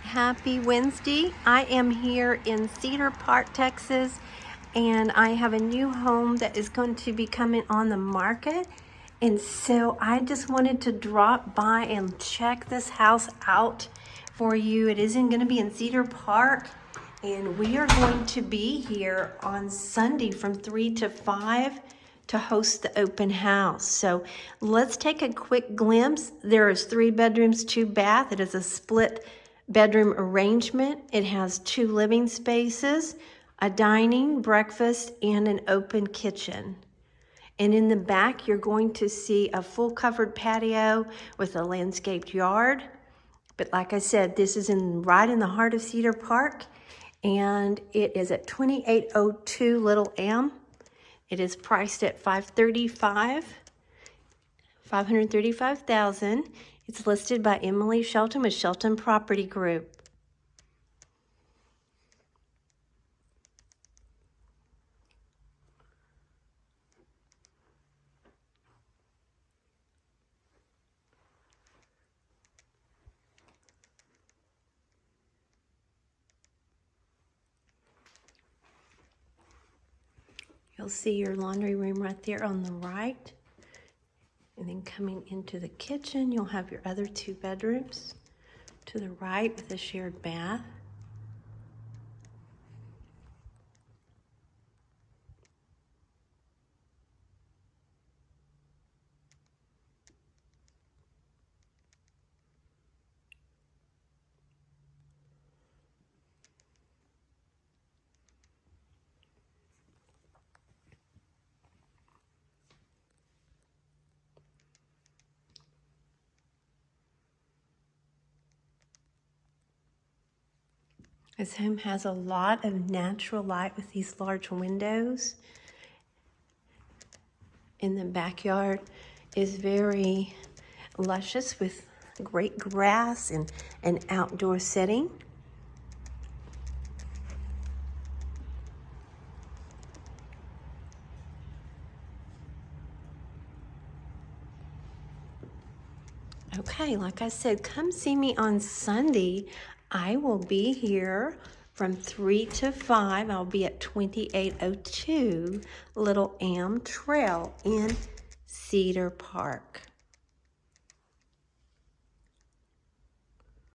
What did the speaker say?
Happy Wednesday. I am here in Cedar Park, Texas, and I have a new home that is going to be coming on the market. And so I just wanted to drop by and check this house out for you. It isn't going to be in Cedar Park, and we are going to be here on Sunday from 3 to 5 to host the open house. So let's take a quick glimpse. There is 3 bedrooms, 2 bath. It is a split bedroom arrangement. It has 2 living spaces, a dining, breakfast, and an open kitchen. And in the back, you're going to see a full covered patio with a landscaped yard. But like I said, this is right in the heart of Cedar Park, and it is at 2802 Little M. It is priced at $535,000. It's listed by Emily Shelton with Shelton Property Group. You'll see your laundry room right there on the right. And then coming into the kitchen, you'll have your other 2 bedrooms to the right with a shared bath. This home has a lot of natural light with these large windows. In the backyard is very luscious with great grass and an outdoor setting. Okay, like I said, come see me on Sunday. I will be here from 3 to 5. I'll be at 2802 Little M Trail in Cedar Park.